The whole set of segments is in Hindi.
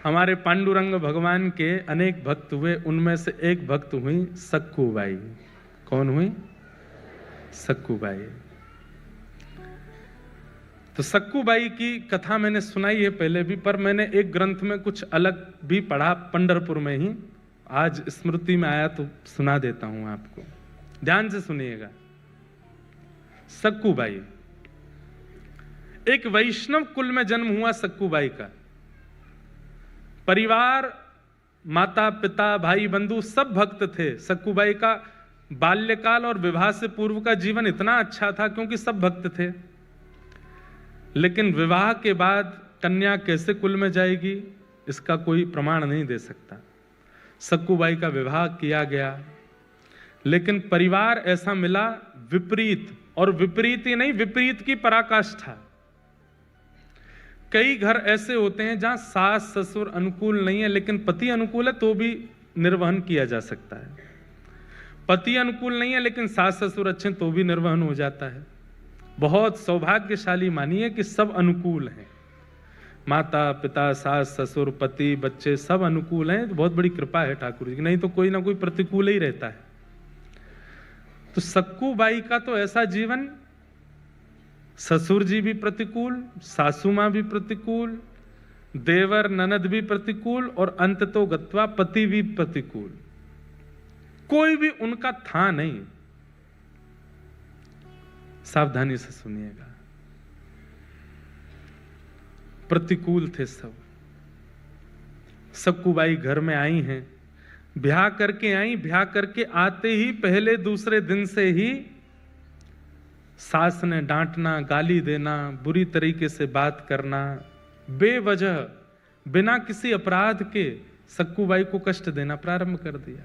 हमारे पांडुरंग भगवान के अनेक भक्त हुए, उनमें से एक भक्त हुई सक्कूबाई। कौन हुई? सक्कूबाई। तो सक्कूबाई की कथा मैंने सुनाई है पहले भी, पर मैंने एक ग्रंथ में कुछ अलग भी पढ़ा पंढरपुर में ही। आज स्मृति में आया तो सुना देता हूं आपको, ध्यान से सुनिएगा। सक्कूबाई एक वैष्णव कुल में जन्म हुआ। सक्कूबाई का परिवार, माता पिता भाई बंधु सब भक्त थे। सक्कूबाई का बाल्यकाल और विवाह से पूर्व का जीवन इतना अच्छा था क्योंकि सब भक्त थे। लेकिन विवाह के बाद कन्या कैसे कुल में जाएगी इसका कोई प्रमाण नहीं दे सकता। सक्कूबाई का विवाह किया गया, लेकिन परिवार ऐसा मिला विपरीत, और विपरीत ही नहीं, विपरीत की पराकाष्ठा। कई घर ऐसे होते हैं जहां सास ससुर अनुकूल नहीं है, लेकिन पति अनुकूल है तो भी निर्वहन किया जा सकता है। पति अनुकूल नहीं है लेकिन सास ससुर अच्छे तो भी निर्वहन हो जाता है। बहुत सौभाग्यशाली मानिए कि सब अनुकूल हैं, माता पिता सास ससुर पति बच्चे सब अनुकूल हैं, तो बहुत बड़ी कृपा है ठाकुर जी की, नहीं तो कोई ना कोई प्रतिकूल ही रहता है। तो सक्कूबाई का तो ऐसा जीवन, ससुर जी भी प्रतिकूल, सासू मां भी प्रतिकूल, देवर ननद भी प्रतिकूल, और अंत तो गत्वा पति भी प्रतिकूल। कोई भी उनका था नहीं। सावधानी से सुनिएगा, प्रतिकूल थे सब। सक्कूबाई घर में आई हैं, ब्याह करके आई, ब्याह करके आते ही पहले दूसरे दिन से ही सास ने डांटना, गाली देना, बुरी तरीके से बात करना, बेवजह बिना किसी अपराध के सक्कूबाई को कष्ट देना प्रारंभ कर दिया।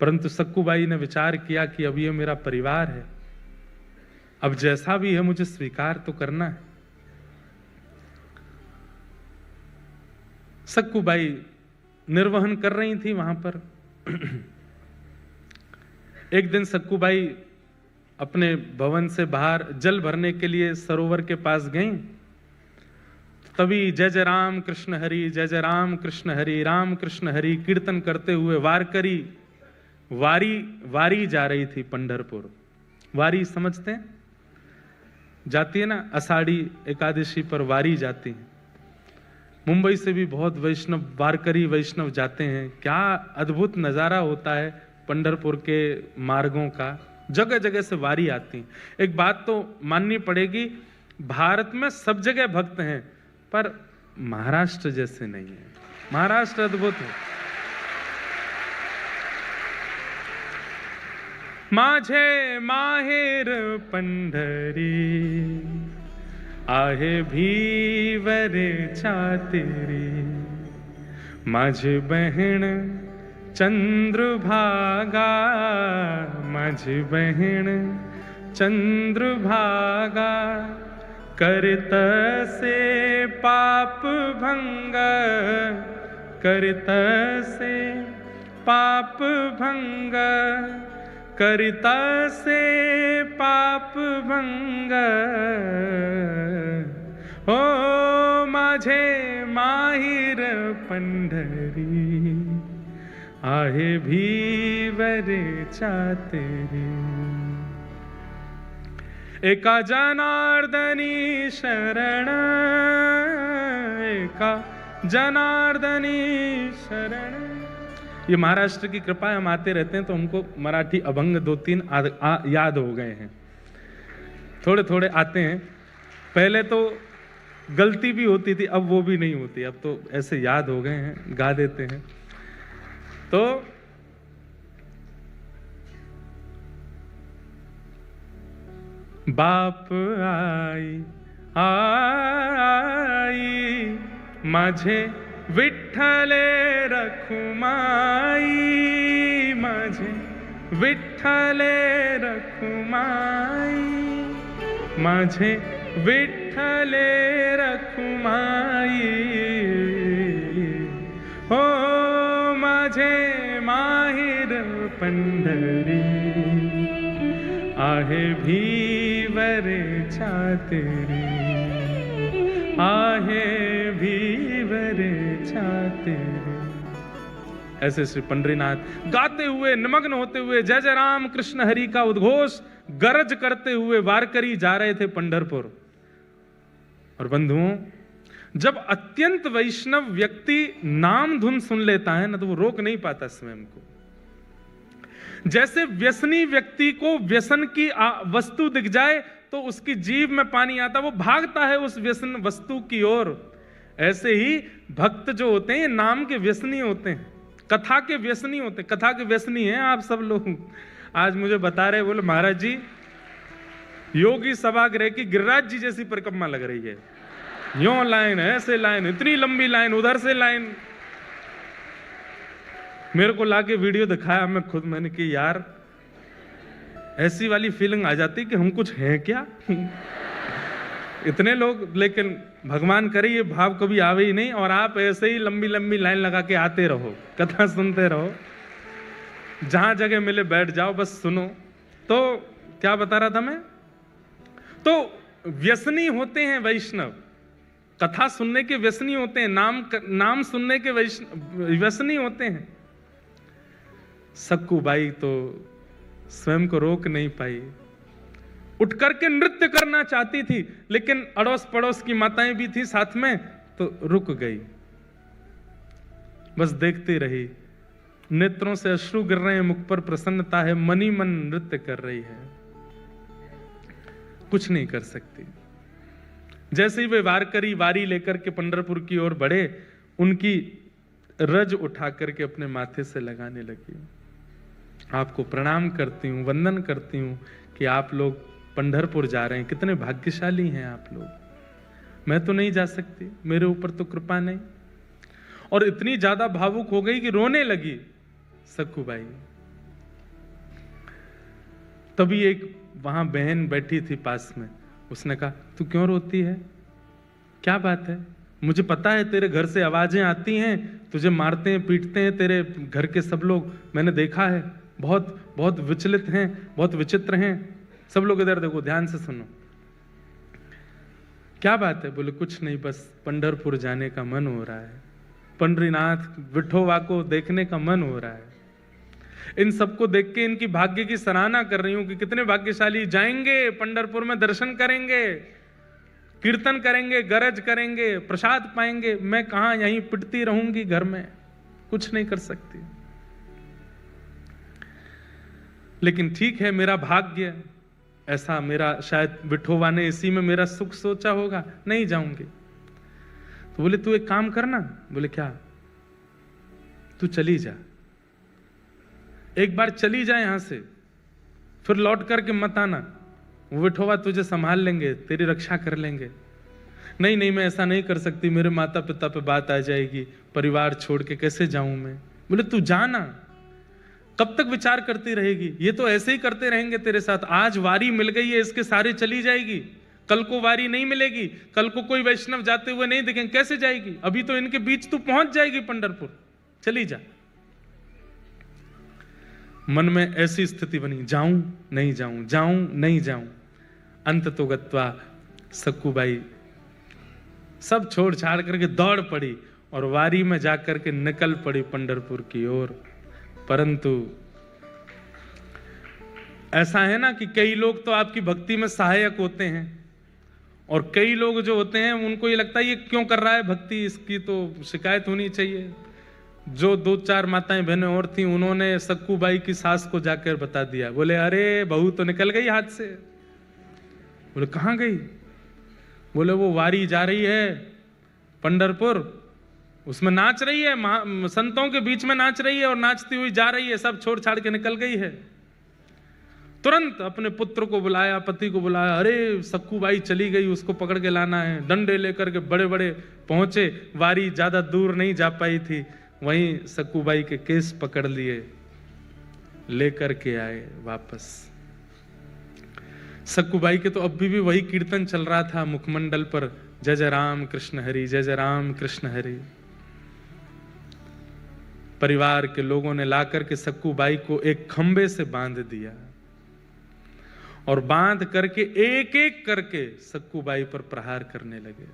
परंतु सक्कूबाई ने विचार किया कि अब ये मेरा परिवार है, अब जैसा भी है मुझे स्वीकार तो करना है। सक्कूबाई निर्वहन कर रही थी वहां पर। एक दिन सक्कूबाई अपने भवन से बाहर जल भरने के लिए सरोवर के पास गईं। तभी जय जय राम कृष्ण हरि, जय जय राम कृष्ण हरि, राम कृष्ण हरि कीर्तन करते हुए वारकरी वारी जा रही थी पंढरपुर। वारी समझते हैं? जाती है ना, आषाढ़ी एकादशी पर वारी जाती है। मुंबई से भी बहुत वैष्णव, वारकरी वैष्णव जाते हैं। क्या अद्भुत नजारा होता है पंढरपुर के मार्गों का, जगह जगह से वारी आती है। एक बात तो माननी पड़ेगी, भारत में सब जगह भक्त हैं, पर महाराष्ट्र जैसे नहीं है। महाराष्ट्र अद्भुत है। माझे माहेर पंढरी, आहे भीवरे छातेरी, माझी बहन चंद्रभागा, माझी बहन चंद्रभागा, करत से पाप भंग, करत से पाप भंग, करिता से पाप भंग, हो माझे माहिर पंढरी, आहे भीवरे छातेरी, एका जनार्दनी शरण, एका जनार्दनी शरण। ये महाराष्ट्र की कृपा है, हम आते रहते हैं तो हमको मराठी अभंग 2-3 याद हो गए हैं, थोड़े थोड़े आते हैं। पहले तो गलती भी होती थी, अब वो भी नहीं होती, अब तो ऐसे याद हो गए हैं, गा देते हैं। तो बाप आई आई, माझे विठ्ठले रखुमाई, माझे विठ्ठले रखुमाई, माझे विठ्ठले रखुमाई, हो माझे माहिर पंढरी, आहे भीवरे छातेरी, आहे भीवरे रे चाहते रे। ऐसे श्री पंडरीनाथ गाते हुए निमग्न होते हुए जय जय राम कृष्ण हरि का उद्घोष गरज करते हुए वारकरी जा रहे थे पंढरपुर। और बंधुओं, जब अत्यंत वैष्णव व्यक्ति नाम धुन सुन लेता है ना, तो वो रोक नहीं पाता स्वयं को। जैसे व्यसनी व्यक्ति को व्यसन की वस्तु दिख जाए तो उसकी जीभ में पानी आता, वो भागता है उस व्यसन वस्तु की ओर। ऐसे ही भक्त जो होते हैं नाम के व्यसनी होते हैं, कथा के व्यसनी होते हैं। कथा के व्यसनी हैं आप सब लोग। आज मुझे बता रहे, बोले महाराज जी योगी सभागृह की गिरिराज जी जैसी परिक्रमा लग रही है, यूं लाइन ऐसे लाइन, इतनी लंबी लाइन, उधर से लाइन। मेरे को लाके वीडियो दिखाया, मैं खुद मैंने कि यार ऐसी वाली फीलिंग आ जाती कि हम कुछ हैं क्या। इतने लोग, लेकिन भगवान करे ये भाव कभी आवे ही नहीं। और आप ऐसे ही लंबी लंबी लाइन लगा के आते रहो, कथा सुनते रहो, जहां जगह मिले बैठ जाओ, बस सुनो। तो क्या बता रहा था मैं? तो व्यसनी होते हैं वैष्णव, कथा सुनने के व्यसनी होते हैं, नाम सुनने के व्यसनी होते हैं। सक्कू बाई तो स्वयं को रोक नहीं पाई, उठ करके नृत्य करना चाहती थी, लेकिन अड़ोस पड़ोस की माताएं भी थी साथ में, तो रुक गई, बस देखती रही। नेत्रों से अश्रु गिर रहे हैं, मुख पर प्रसन्नता है, मनी मन नृत्य कर रही है, कुछ नहीं कर सकती। जैसे ही वे वारकरी वारी लेकर के पंढरपुर की ओर बढ़े, उनकी रज उठा करके अपने माथे से लगाने लगी। आपको प्रणाम करती हूं, वंदन करती हूं कि आप लोग पंढरपुर जा रहे हैं, कितने भाग्यशाली हैं आप लोग। मैं तो नहीं जा सकती, मेरे ऊपर तो कृपा नहीं। और इतनी ज्यादा भावुक हो गई कि रोने लगी सक्कूबाई। तभी एक वहां बहन बैठी थी पास में, उसने कहा तू क्यों रोती है, क्या बात है? मुझे पता है तेरे घर से आवाजें आती हैं, तुझे मारते हैं पीटते हैं तेरे घर के सब लोग, मैंने देखा है, बहुत बहुत विचलित हैं, बहुत विचित्र हैं सब लोग। इधर देखो, ध्यान से सुनो, क्या बात है? बोले कुछ नहीं, बस पंढरपुर जाने का मन हो रहा है, पंडरीनाथ विठोबा को देखने का मन हो रहा है। इन सबको देख के इनकी भाग्य की सराहना कर रही हूं कि कितने भाग्यशाली, जाएंगे पंढरपुर में, दर्शन करेंगे, कीर्तन करेंगे, गरज करेंगे, प्रसाद पाएंगे। मैं कहां यहीं पिटती रहूंगी घर में, कुछ नहीं कर सकती। लेकिन ठीक है, मेरा भाग्य ऐसा, मेरा शायद विठोबा ने इसी में मेरा सुख सोचा होगा, नहीं जाऊंगी। तो बोले तू एक काम करना। बोले क्या? तू चली जा, एक बार चली जा यहां से, फिर लौट करके मत आना, वो विठोबा तुझे संभाल लेंगे, तेरी रक्षा कर लेंगे। नहीं नहीं, मैं ऐसा नहीं कर सकती, मेरे माता पिता पे बात आ जाएगी, परिवार छोड़ के कैसे जाऊं मैं। बोले तू जाना, कब तक विचार करती रहेगी? ये तो ऐसे ही करते रहेंगे तेरे साथ। आज वारी मिल गई है, इसके सारे चली जाएगी, कल को वारी नहीं मिलेगी, कल को कोई वैष्णव जाते हुए नहीं दिखेंगे, कैसे जाएगी? अभी तो इनके बीच तू पहुंच जाएगी पंढरपुर, चली जा। मन में ऐसी स्थिति बनी, जाऊं नहीं जाऊं, जाऊं नहीं जाऊं। अंत तो गत्वा सक्कूबाई सब छोड़ छाड़ करके दौड़ पड़ी और वारी में जाकर के निकल पड़ी पंढरपुर की ओर। परंतु ऐसा है ना कि कई लोग तो आपकी भक्ति में सहायक होते हैं, और कई लोग जो होते हैं उनको ये लगता है ये क्यों कर रहा है भक्ति, इसकी तो शिकायत होनी चाहिए। जो 2-4 माताएं बहनें और थी, उन्होंने सक्कूबाई की सास को जाकर बता दिया। बोले अरे बहू तो निकल गई हाथ से। बोले कहां गई? बोले वो वारी जा रही है पंढरपुर, उसमें नाच रही है, संतों के बीच में नाच रही है और नाचती हुई जा रही है, सब छोड़ छाड़ के निकल गई है। तुरंत अपने पुत्र को बुलाया, पति को बुलाया, अरे सक्कूबाई चली गई, उसको पकड़ के लाना है। डंडे लेकर के बड़े बड़े पहुंचे, वारी ज्यादा दूर नहीं जा पाई थी, वहीं सक्कूबाई के केस पकड़ लिए, लेकर के आए वापस। सक्कूबाई के तो अभी भी वही कीर्तन चल रहा था मुखमंडल पर, जय जय राम कृष्ण हरि, जय जय राम कृष्ण हरि। परिवार के लोगों ने लाकर के सक्कूबाई को एक खंबे से बांध दिया और बांध करके एक एक करके सक्कूबाई पर प्रहार करने लगे।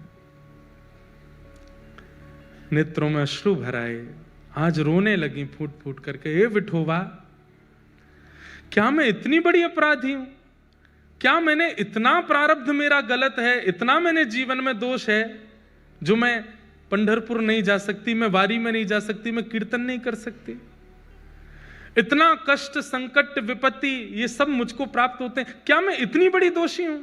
नेत्रों में अश्रु भराए, आज रोने लगी फूट फूट करके, हे विठोबा, क्या मैं इतनी बड़ी अपराधी हूं? क्या मैंने इतना प्रारब्ध मेरा गलत है, इतना मैंने जीवन में दोष है जो मैं पंढरपुर नहीं जा सकती, मैं वारी में नहीं जा सकती, मैं कीर्तन नहीं कर सकती? इतना कष्ट, संकट, विपत्ति ये सब मुझको प्राप्त होते हैं, क्या मैं इतनी बड़ी दोषी हूं?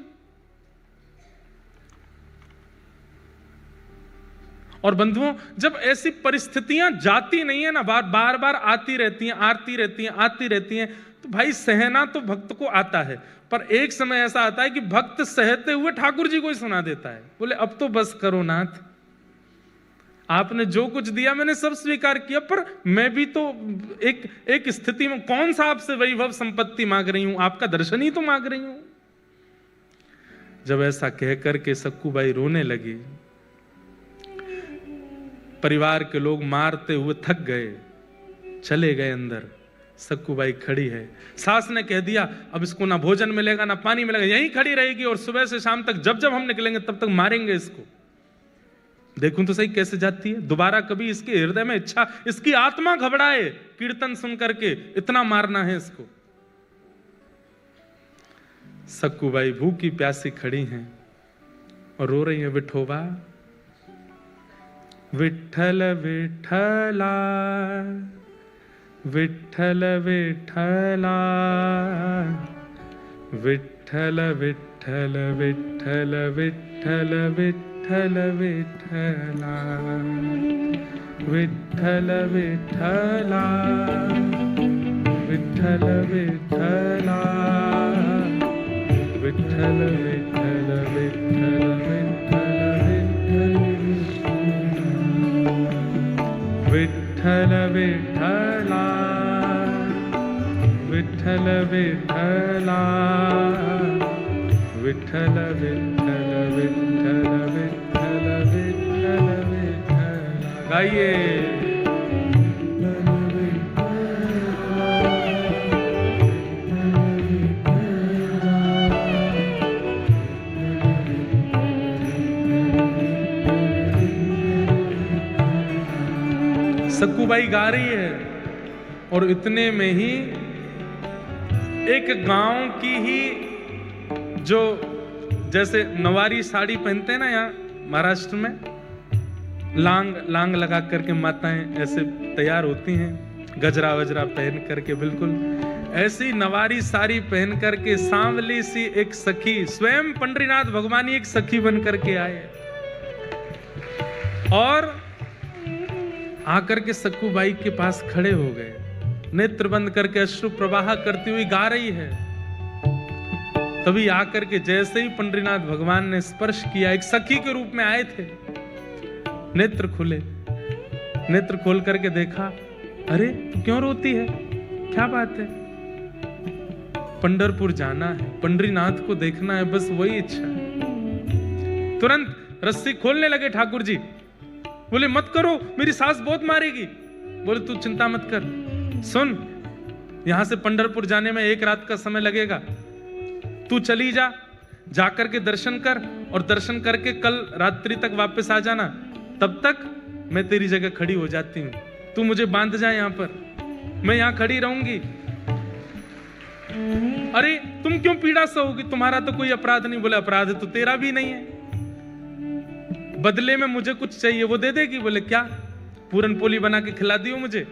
और बंधुओं, जब ऐसी परिस्थितियां जाती नहीं है ना, बार बार आती रहती हैं, आती रहती हैं, तो भाई सहना तो भक्त को आता है, पर एक समय ऐसा आता है कि भक्त सहते हुए ठाकुर जी को ही सुना देता है, बोले अब तो बस करो नाथ, आपने जो कुछ दिया मैंने सब स्वीकार किया, पर मैं भी तो एक स्थिति में, कौन सा आपसे वैभव संपत्ति मांग रही हूं, आपका दर्शन ही तो मांग रही हूं। जब ऐसा कह करके सक्कूबाई रोने लगी, परिवार के लोग मारते हुए थक गए, चले गए अंदर। सक्कूबाई खड़ी है, सास ने कह दिया अब इसको ना भोजन मिलेगा ना पानी मिलेगा, यहीं खड़ी रहेगी और सुबह से शाम तक जब जब हम निकलेंगे तब तक मारेंगे इसको। देखूं तो सही कैसे जाती है, दोबारा कभी इसके हृदय में इच्छा, इसकी आत्मा घबराए कीर्तन सुन करके, इतना मारना है इसको। सक्कूबाई भूखी प्यासी खड़ी हैं और रो रही है, विठोबा, विठ्ठल विठ्ठला, विठ्ठल विठ्ठला, विठ्ठल विठ्ठल विठ्ठल विठ्ठल विठ्ठल विठ्ठला, विठ्ठल विठ्ठला, विठ्ठल विठ्ठला, विठ्ठल विठ्ठल विठ्ठल विठ्ठल विठ्ठला, विठ्ठल विठ्ठला, विठ्ठल विठ्ठल विठ्ठल विठ्ठल विठ्ठल विठ्ठला। गाइए, सक्कूबाई गा रही है और इतने में ही एक गांव की ही, जो जैसे नवारी साड़ी पहनते हैं ना यहाँ महाराष्ट्र में, लांग लगा करके माताएं ऐसे तैयार होती हैं, गजरा वजरा पहन करके, बिल्कुल ऐसी नवारी साड़ी पहन करके सांवली सी एक सखी, स्वयं पंडरीनाथ भगवान ही एक सखी बन करके आए और आकर के सक्कूबाई के पास खड़े हो गए, नेत्र बंद करके अश्रु प्रवाह करती हुई गा रही है। तभी आकर के जैसे ही पंडरीनाथ भगवान ने स्पर्श किया, एक सखी के रूप में आए थे, नेत्र खुले, नेत्र खोल करके देखा, अरे तू क्यों रोती है, क्या बात है? पंढरपुर जाना है, पंडरीनाथ को देखना है, बस वही इच्छा है। तुरंत रस्सी खोलने लगे ठाकुर जी, बोले मत करो, मेरी सास बहुत मारेगी। बोले तू चिंता मत कर, सुन, यहां से पंढरपुर जाने में 1 रात का समय लगेगा, तू चली जा, जाकर के दर्शन कर और दर्शन करके कल रात्रि तक वापस आ जाना, तब तक मैं तेरी जगह खड़ी हो जाती हूं, तू मुझे बांध जा यहां पर, मैं यहां खड़ी रहूंगी। अरे तुम क्यों पीड़ा सहोगी, तुम्हारा तो कोई अपराध नहीं। बोले अपराध तो तेरा भी नहीं है, बदले में मुझे कुछ चाहिए, वो दे देगी। बोले क्या, पूरन पोली बना के खिला दियो मुझे।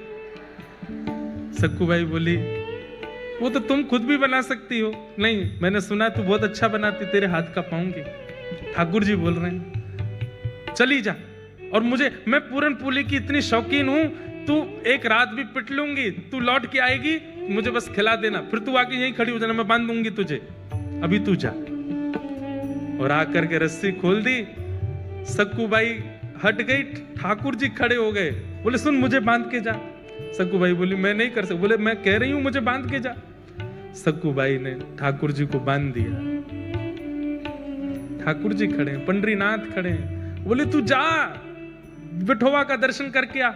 सक्कूबाई बोली वो तो तुम खुद भी बना सकती हो। नहीं, मैंने सुना तू बहुत अच्छा बनाती, तेरे हाथ का पाऊंगी। ठाकुर जी बोल रहे हैं चली जा, और मैं पूरन पोली की इतनी शौकीन हूं, तू 1 रात भी पिट लूंगी, तू लौट के आएगी, मुझे बस खिला देना, फिर तू आके यहीं खड़ी हो जाना, मैं बांध दूंगी तुझे, अभी तू जा। और आकर के रस्सी खोल दी, सक्कूबाई हट गई, ठाकुर जी खड़े हो गए, बोले सुन मुझे बांध के जा। सक्कूबाई बोली मैं नहीं कर सकती। बोले मैं कह रही हूं मुझे बांध के जा। सक्कूबाई ने ठाकुर जी को बांध दिया। ठाकुर जी खड़े हैं, पंडरीनाथ खड़े हैं, बोले तू जा, विठोबा का दर्शन करके आ।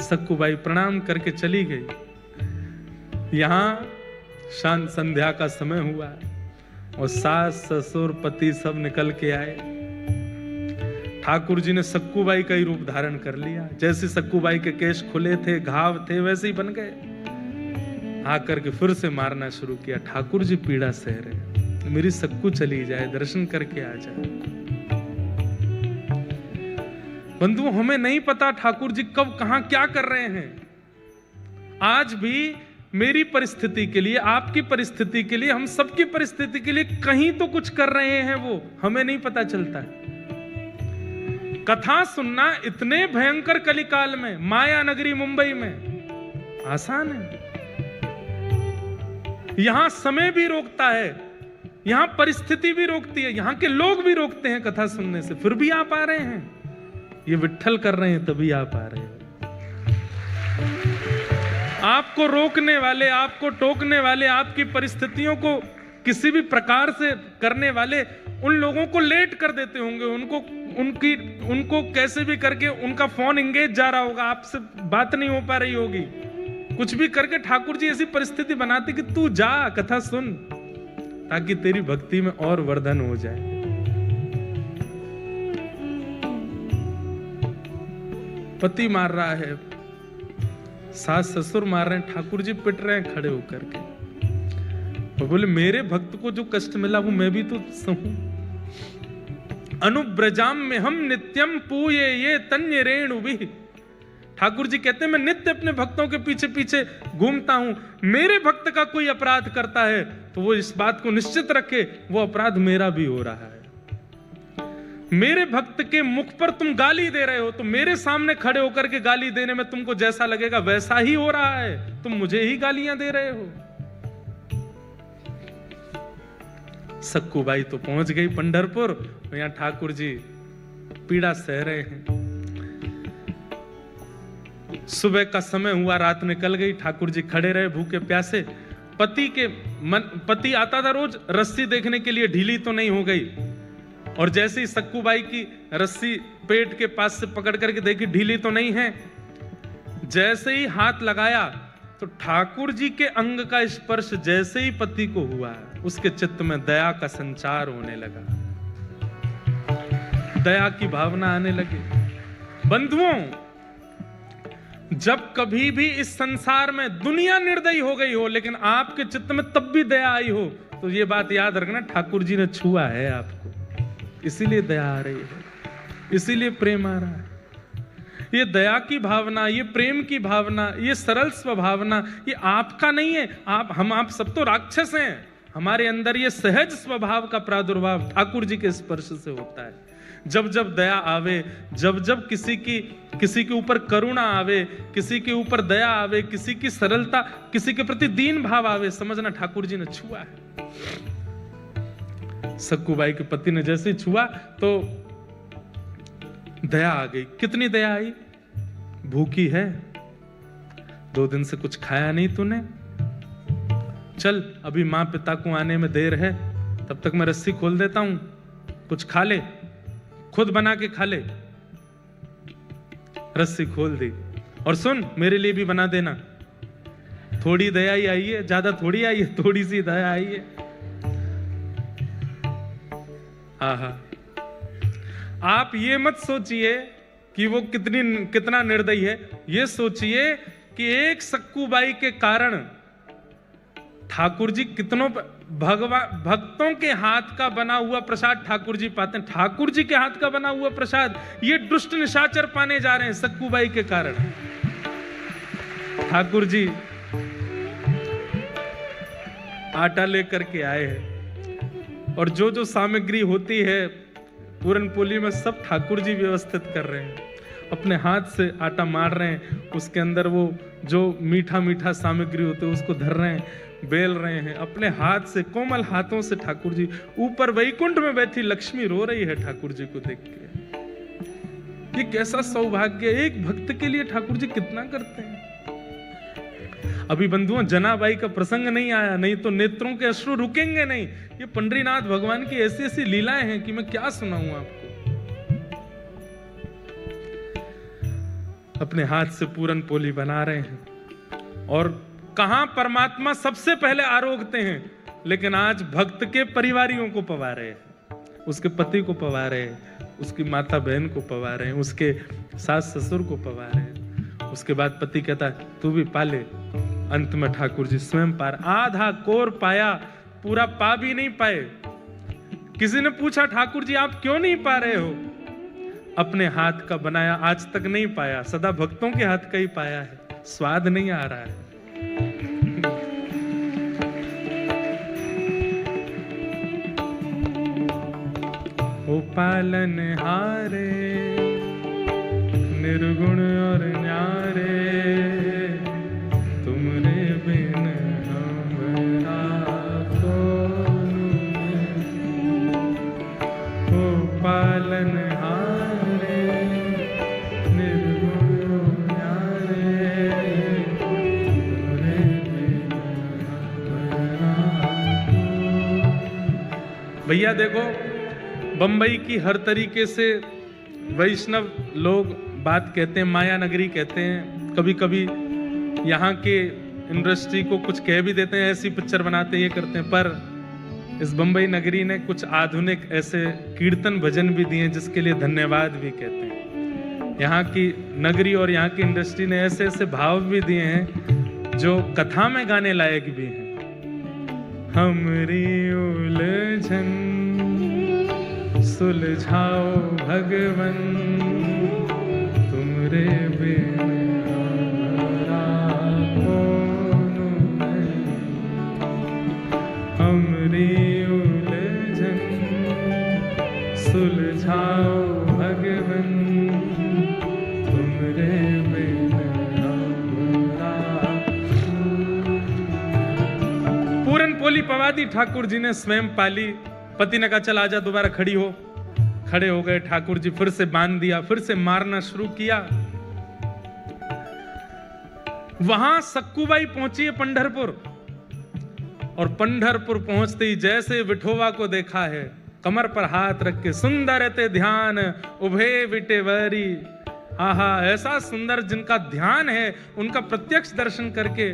सक्कूबाई प्रणाम करके चली गई। यहां शांत संध्या का समय हुआ और सास ससुर पति सब निकल के आए। ठाकुर जी ने सक्कूबाई का ही रूप धारण कर लिया। जैसे सक्कूबाई के केश खुले थे, घाव थे, वैसे ही बन गए। आकर के फिर से मारना शुरू किया। ठाकुर जी पीड़ा सह रहे, मेरी सक्कू चली जाए, दर्शन करके आ जाए। बंधु, हमें नहीं पता ठाकुर जी कब कहां क्या कर रहे हैं। आज भी मेरी परिस्थिति के लिए, आपकी परिस्थिति के लिए, हम सबकी परिस्थिति के लिए कहीं तो कुछ कर रहे हैं, वो हमें नहीं पता चलता है। कथा सुनना इतने भयंकर कलिकाल में, माया नगरी मुंबई में आसान है। यहां समय भी रोकता है, यहां परिस्थिति भी रोकती है, यहां के लोग भी रोकते हैं कथा सुनने से, फिर भी आप आ रहे हैं। ये विट्ठल कर रहे हैं तभी आप आ रहे हैं। आपको रोकने वाले, आपको टोकने वाले, आपकी परिस्थितियों को किसी भी प्रकार से करने वाले उन लोगों को लेट कर देते होंगे। उनको कैसे भी करके उनका फोन एंगेज जा रहा होगा, आपसे बात नहीं हो पा रही होगी। कुछ भी करके ठाकुर जी ऐसी परिस्थिति बनाते कि तू जा, कथा सुन, ताकि तेरी भक्ति में और वर्धन हो जाए। पति मार रहा है, सास ससुर मार रहे हैं, ठाकुर जी पिट रहे हैं खड़े होकर के। और बोले मेरे भक्त को जो कष्ट मिला वो मैं भी तो सहूं। अनुब्रजाम में हम नित्यम पूये ये तन्य रेणु भी। ठाकुर जी कहते हैं मैं नित्य अपने भक्तों के पीछे पीछे घूमता हूं। मेरे भक्त का कोई अपराध करता है तो वो इस बात को निश्चित रखे वो अपराध मेरा भी हो रहा है। मेरे भक्त के मुख पर तुम गाली दे रहे हो तो मेरे सामने खड़े होकर के गाली देने में तुमको जैसा लगेगा वैसा ही हो रहा है। तुम मुझे ही गालियां दे रहे हो। सक्कूबाई तो पहुंच गई पंढरपुर, यहां ठाकुर जी पीड़ा सह रहे हैं। सुबह का समय हुआ, रात निकल गई, ठाकुर जी खड़े रहे भूखे प्यासे। पति आता था रोज रस्सी देखने के लिए, ढीली तो नहीं हो गई। और जैसे ही सक्कूबाई की रस्सी पेट के पास से पकड़ करके देखी ढीली तो नहीं है, जैसे ही हाथ लगाया तो ठाकुर जी के अंग का स्पर्श जैसे ही पति को हुआ, उसके चित्त में दया का संचार होने लगा, दया की भावना आने लगी। बंधुओं, जब कभी भी इस संसार में दुनिया निर्दयी हो गई हो लेकिन आपके चित्त में तब भी दया आई हो तो ये बात याद रखना, ठाकुर जी ने छुआ है आपको, इसीलिए दया आ रही है, इसीलिए प्रेम आ रहा है। ये दया की भावना, ये प्रेम की भावना, ये सरल स्वभावना, ये आपका नहीं है। आप सब तो राक्षस हैं। हमारे अंदर ये सहज स्वभाव का प्रादुर्भाव ठाकुर जी के स्पर्श से होता है। जब जब दया आवे, जब जब किसी के ऊपर करुणा आवे, किसी के ऊपर दया आवे, किसी की सरलता, किसी के प्रति दीन भाव आवे, समझना ठाकुर जी ने छुआ है। सक्कूबाई के पति ने जैसे छुआ तो दया आ गई। कितनी दया आई? भूखी है, 2 दिन से कुछ खाया नहीं तूने, चल अभी मां पिता को आने में देर है, तब तक मैं रस्सी खोल देता हूं, कुछ खा ले, खुद बना के खा ले। रस्सी खोल दी। और सुन, मेरे लिए भी बना देना। थोड़ी दया ही आई है, ज्यादा थोड़ी आई है, थोड़ी सी दया आई है। आहा, आप ये मत सोचिए कि वो कितना निर्दयी है, ये सोचिए कि एक सक्कूबाई के कारण ठाकुर जी कितनों भक्तों के हाथ का बना हुआ प्रसाद ठाकुर जी पाते हैं। ठाकुर जी के हाथ का बना हुआ प्रसाद ये दुष्ट निशाचर पाने जा रहे हैं सक्कूबाई के कारण। ठाकुर जी आटा लेकर के आए हैं और जो सामग्री होती है पूरन पोली में सब ठाकुर जी व्यवस्थित कर रहे हैं। अपने हाथ से आटा मार रहे हैं, उसके अंदर वो जो मीठा मीठा सामग्री होते है उसको धर रहे हैं, बेल रहे हैं अपने हाथ से, कोमल हाथों से। ठाकुर जी ऊपर वैकुंठ में बैठी लक्ष्मी रो रही है ठाकुर जी को देख के। ये कैसा सौभाग्य, एक भक्त के लिए ठाकुर जी कितना करते हैं। अभी बंधुओं जनाबाई का प्रसंग नहीं आया, नहीं तो नेत्रों के अश्रु रुकेंगे नहीं। ये पंडरीनाथ भगवान की ऐसी ऐसी लीलाएं हैं कि मैं क्या सुनाऊं आपको। अपने हाथ से पूरन पोली बना रहे हैं और कहां परमात्मा सबसे पहले आरोगते हैं, लेकिन आज भक्त के परिवारियों को पवा रहे हैं, उसके पति को पवा रहे हैं, उसकी माता बहन को पवा रहे हैं, उसके सास ससुर को पवा रहे हैं। उसके बाद पति कहता है तू भी पाले। अंत में ठाकुर जी स्वयं पार, आधा कोर पाया, पूरा पा भी नहीं पाए। किसी ने पूछा ठाकुर जी आप क्यों नहीं पा रहे हो? अपने हाथ का बनाया आज तक नहीं पाया, सदा भक्तों के हाथ का ही पाया है, स्वाद नहीं आ रहा है। ओ पालन हारे निर्गुण और न्यारे, तुमरे बिन हमरा कौन। ओ पालन हारे निर्गुण और न्यारे, तुमरे बिन हमरा कौन। भैया देखो, बंबई की हर तरीके से वैष्णव लोग बात कहते हैं, माया नगरी कहते हैं, कभी कभी यहाँ के इंडस्ट्री को कुछ कह भी देते हैं, ऐसी पिक्चर बनाते हैं, ये करते हैं। पर इस बंबई नगरी ने कुछ आधुनिक ऐसे कीर्तन भजन भी दिए जिसके लिए धन्यवाद भी कहते हैं। यहाँ की नगरी और यहाँ की इंडस्ट्री ने ऐसे ऐसे भाव भी दिए हैं जो कथा में गाने लायक भी हैं। हमरी उलझन सुलझाओ भगवन, तुमरे बिन हमरा कौन नहीं। हमरी उलझन सुलझाओ भगवन, तुमरे बिन हमरा। पूरन पोली पवादी ठाकुर जी ने स्वयं पाली। पति ने कहा चल आजा, दोबारा खड़ी हो। खड़े हो गए। ठाकुर जी फिर से बांध दिया, फिर से मारना शुरू किया। वहां सक्कूबाई पहुंची है पंढरपुर, और पंढरपुर पहुंचते ही जैसे विठोवा को देखा है, कमर पर हाथ रख के सुंदर ते ध्यान उभे विटेवरी। आहा, ऐसा सुंदर जिनका ध्यान है, उनका प्रत्यक्ष दर्शन करके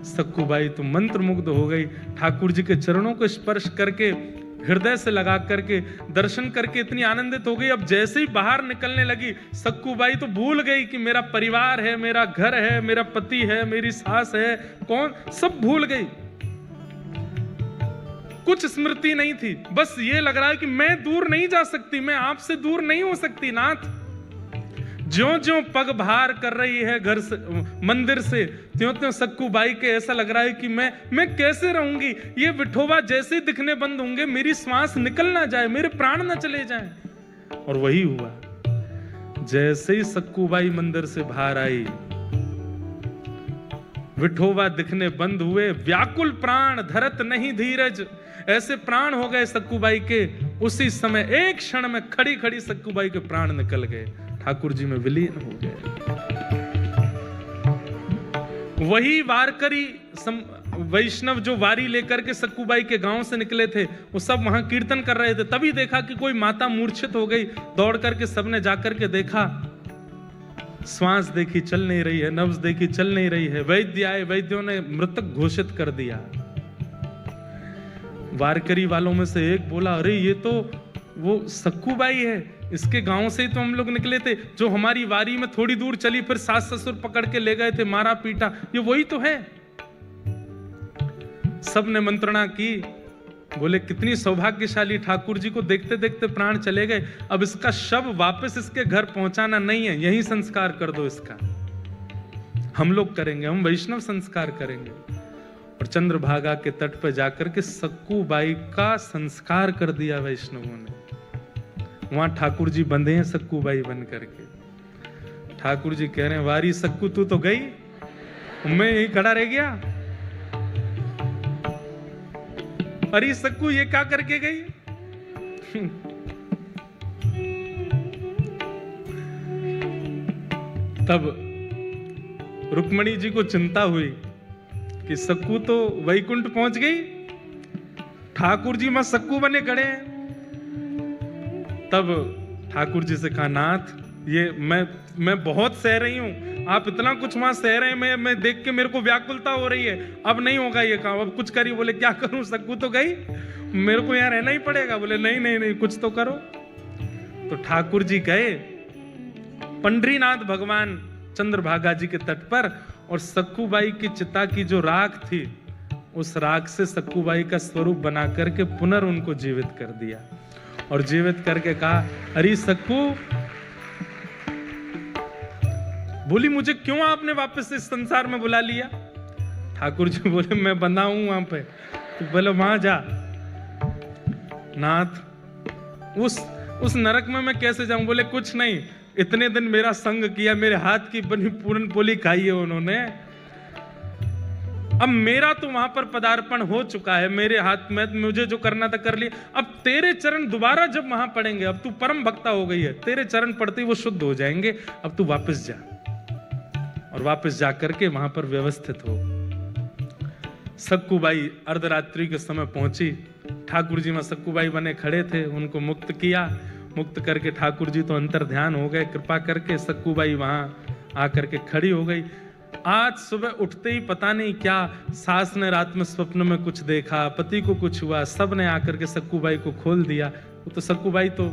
सक्कूबाई तो मंत्रमुग्ध हो गई। ठाकुर जी के चरणों को स्पर्श करके, हृदय से लगा करके, दर्शन करके इतनी आनंदित हो गई। अब जैसे ही बाहर निकलने लगी, सक्कूबाई तो भूल गई कि मेरा परिवार है, मेरा घर है, मेरा पति है, मेरी सास है, कौन, सब भूल गई। कुछ स्मृति नहीं थी, बस ये लग रहा है कि मैं दूर नहीं जा सकती, मैं आपसे दूर नहीं हो सकती नाथ। ज्यों ज्यों पग भार कर रही है घर से, मंदिर से, त्यों त्यों सक्कूबाई के ऐसा लग रहा है कि मैं कैसे रहूंगी। ये विठोबा जैसे ही दिखने बंद होंगे, मेरी श्वास निकल ना जाए, मेरे प्राण ना चले जाएं। और वही हुआ। जैसे ही सक्कूबाई मंदिर से बाहर आई, विठोबा दिखने बंद हुए। व्याकुल प्राण धरत नहीं धीरज, ऐसे प्राण हो गए सक्कूबाई के। उसी समय एक क्षण में खड़ी खड़ी सक्कूबाई के प्राण निकल गए, ठाकुर जी में विलीन हो गए। वही वारकरी वैष्णव जो वारी लेकर के सक्कूबाई के गांव से निकले थे, वो सब वहां कीर्तन कर रहे थे। तभी देखा कि कोई माता मूर्छित हो गई। दौड़ करके सबने जाकर के देखा, श्वास देखी चल नहीं रही है, नब्ज देखी चल नहीं रही है। वैद्य आए, वैद्यों ने मृतक घोषित कर दिया। वारकरी वालों में से एक बोला, अरे ये तो वो सक्कूबाई है, इसके गांव से ही तो हम लोग निकले थे, जो हमारी वारी में थोड़ी दूर चली, फिर सास ससुर पकड़ के ले गए थे, मारा पीटा, ये वही तो है। सबने मंत्रणा की, बोले कितनी सौभाग्यशाली, ठाकुर जी को देखते देखते प्राण चले गए। अब इसका शव वापस इसके घर पहुंचाना नहीं है, यही संस्कार कर दो इसका। हम लोग करेंगे, हम वैष्णव संस्कार करेंगे। और चंद्रभागा के तट पर जाकर के सक्कूबाई का संस्कार कर दिया वैष्णवों ने। वहां ठाकुर जी बंधे हैं सक्कूबाई बन करके। ठाकुर जी कह रहे हैं, वारी सक्कू तू तो गई, मैं यही खड़ा रह गया। अरे सक्कू ये क्या करके गई? तब रुक्मणी जी को चिंता हुई कि सक्कू तो वैकुंठ पहुंच गई, ठाकुर जी में सक्कू बने खड़े हैं। तब ठाकुर जी से कहा, नाथ ये मैं बहुत सह रही हूँ, आप इतना कुछ वहां सह रहे हैं, मैं देख के मेरे को व्याकुलता हो रही है, अब नहीं होगा ये काम, अब कुछ करिए। बोले क्या करूं, सक्कू तो गई, मेरे को यहाँ रहना ही पड़ेगा। बोले नहीं नहीं नहीं, कुछ तो करो। तो ठाकुर जी गए पंडरीनाथ भगवान चंद्रभागा जी के तट पर, और सक्कूबाई की चिता की जो राख थी, उस राख से सक्कूबाई का स्वरूप बना करके पुनः उनको जीवित कर दिया, और जीवित करके कहा, अरे सक्कू, बोली मुझे क्यों आपने वापस इस संसार में बुला लिया? ठाकुर जी बोले मैं बंधा हूं वहां पे। तो बोले वहां जा नाथ, उस नरक में मैं कैसे जाऊं? बोले कुछ नहीं, इतने दिन मेरा संग किया, मेरे हाथ की बनी पूरन पोली खाई है उन्होंने, अब मेरा तो वहां पर पदार्पण हो चुका है, मेरे हाथ में मुझे जो करना था कर लिया। अब तेरे चरण दोबारा जब वहां पड़ेंगे, अब तू परम भक्ता हो गई है, तेरे चरण पड़ते ही वो शुद्ध हो जाएंगे, अब तू वापस जा, और वापस जाकर के वहां पर व्यवस्थित हो। सक्कूबाई अर्धरात्रि के समय पहुंची, ठाकुर जी में सक्कूबाई बने खड़े थे, उनको मुक्त किया। मुक्त करके ठाकुर जी तो अंतर ध्यान हो गए, कृपा करके सक्कूबाई वहां आकर के खड़ी हो गई। आज सुबह उठते ही पता नहीं क्या सास ने रात में स्वप्न में कुछ देखा, पति को कुछ हुआ, सब ने आकर के सक्कूबाई को खोल दिया। तो सक्कूबाई तो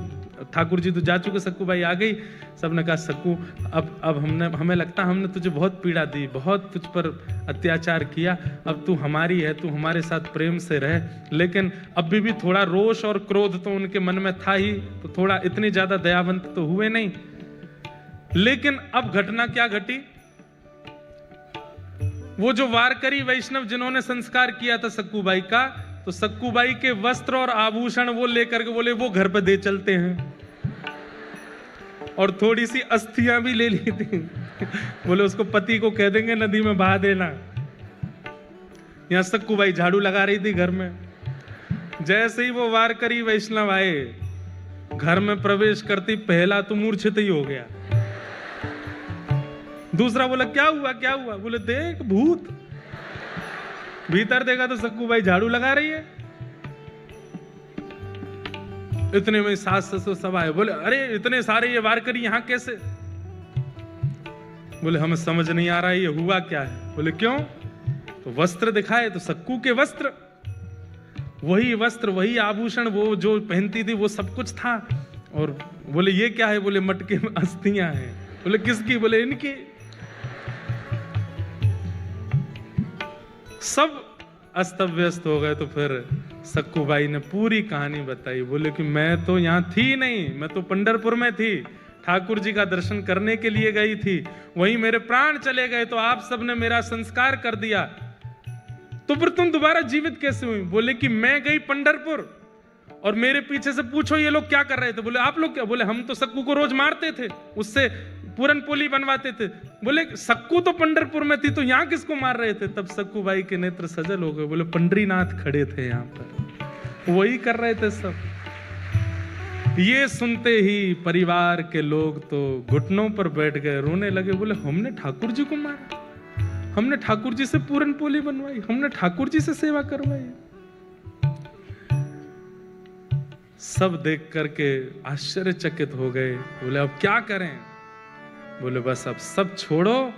ठाकुर जी तो जा चुके, सक्कूबाई आ गई। सबने कहा सक्कू, अब हमें लगता हमने तुझे बहुत पीड़ा दी, बहुत तुझ पर अत्याचार किया, अब तू हमारी है, तू हमारे साथ प्रेम से रह। लेकिन अभी भी थोड़ा रोष और क्रोध तो उनके मन में था ही, तो थोड़ा इतनी ज्यादा दयावंत तो हुए नहीं। लेकिन अब घटना क्या घटी, वो जो वारकरी वैष्णव जिन्होंने संस्कार किया था सक्कूबाई का, तो सक्कूबाई के वस्त्र और आभूषण वो लेकर के बोले वो घर पे दे चलते हैं, और थोड़ी सी अस्थियां भी ले ली थी। बोले उसको पति को कह देंगे नदी में बहा देना। यहां सक्कूबाई झाड़ू लगा रही थी घर में। जैसे ही वो वारकरी वैष्णव आए, घर में प्रवेश करती पहला तो मूर्छित ही हो गया। दूसरा बोला क्या हुआ क्या हुआ? बोले देख भूत। भीतर देखा तो सक्कूबाई झाड़ू लगा रही है। इतने में सास ससुर सब आए, बोले अरे इतने सारे ये वारकरी यहां कैसे? बोले हमें समझ नहीं आ रहा है ये हुआ क्या है। बोले क्यों? तो वस्त्र दिखाए तो सक्कू के वस्त्र, वही वस्त्र वही आभूषण वो जो पहनती थी वो सब कुछ था। और बोले ये क्या है? बोले मटके में अस्थियां हैं। बोले किसकी? बोले इनकी। सब अस्त व्यस्त हो गए। तो फिर सक्कूबाई ने पूरी कहानी बताई। बोले कि मैं तो यहाँ थी नहीं, मैं तो पंढरपुर में थी, ठाकुर जी का दर्शन करने के लिए गई थी, वहीं मेरे प्राण चले गए, तो आप सबने मेरा संस्कार कर दिया, तो फिर तुम दोबारा जीवित कैसे हुई? बोले कि मैं गई पंढरपुर और मेरे पीछे से पूछो ये लोग क्या कर रहे थे। बोले आप लोग क्या? बोले हम तो सक्कू को रोज मारते थे, उससे पूरन पोली बनवाते थे। बोले सक्कू तो पंढरपुर में थी, तो यहाँ किसको मार रहे थे? तब सक्कूबाई के नेत्र सजल हो गए। बोले पंडरीनाथ खड़े थे यहाँ पर, वही कर रहे थे सब। ये सुनते ही परिवार के लोग तो घुटनों पर बैठ गए, रोने लगे। बोले हमने ठाकुर जी को मारा, हमने ठाकुर जी से पूरन पोली बनवाई, हमने ठाकुर जी से सेवा करवाई। सब देख करके आश्चर्यचकित हो गए। बोले अब क्या करें? बोले बस अब सब छोड़ो,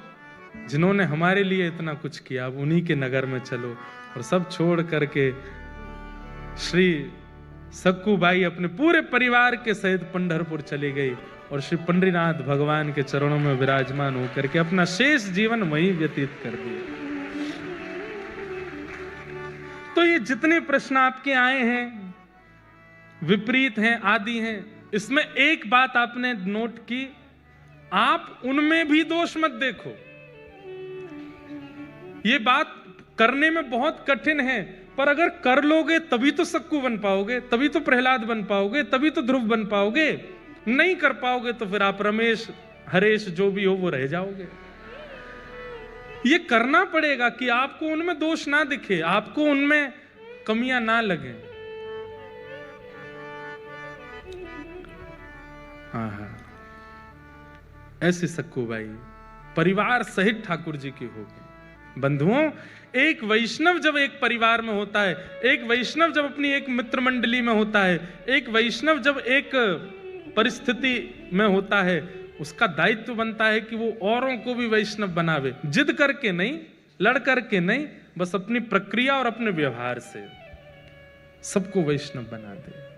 जिन्होंने हमारे लिए इतना कुछ किया, अब उन्हीं के नगर में चलो। और सब छोड़ करके श्री सक्कूबाई अपने पूरे परिवार के सहित पंढरपुर चली गई और श्री पंडरीनाथ भगवान के चरणों में विराजमान होकर के अपना शेष जीवन वहीं व्यतीत कर दिया। तो ये जितने प्रश्न आपके आए हैं, विपरीत हैं, आदि हैं, इसमें एक बात आपने नोट की, आप उनमें भी दोष मत देखो। ये बात करने में बहुत कठिन है, पर अगर कर लोगे तभी तो सक्कू बन पाओगे, तभी तो प्रहलाद बन पाओगे, तभी तो ध्रुव बन पाओगे। नहीं कर पाओगे तो फिर आप रमेश हरेश जो भी हो वो रह जाओगे। ये करना पड़ेगा कि आपको उनमें दोष ना दिखे, आपको उनमें कमियां ना लगे। हाँ, ऐसी सक्कूबाई परिवार सहित ठाकुर जी की होगी। बंधुओं, एक वैष्णव जब एक परिवार में होता है, एक वैष्णव जब अपनी एक मित्र मंडली में होता है, एक वैष्णव जब एक परिस्थिति में होता है, उसका दायित्व बनता है कि वो औरों को भी वैष्णव बनावे, जिद करके नहीं, लड़ करके नहीं, बस अपनी प्रक्रिया और अपने व्यवहार से सबको वैष्णव बना दे।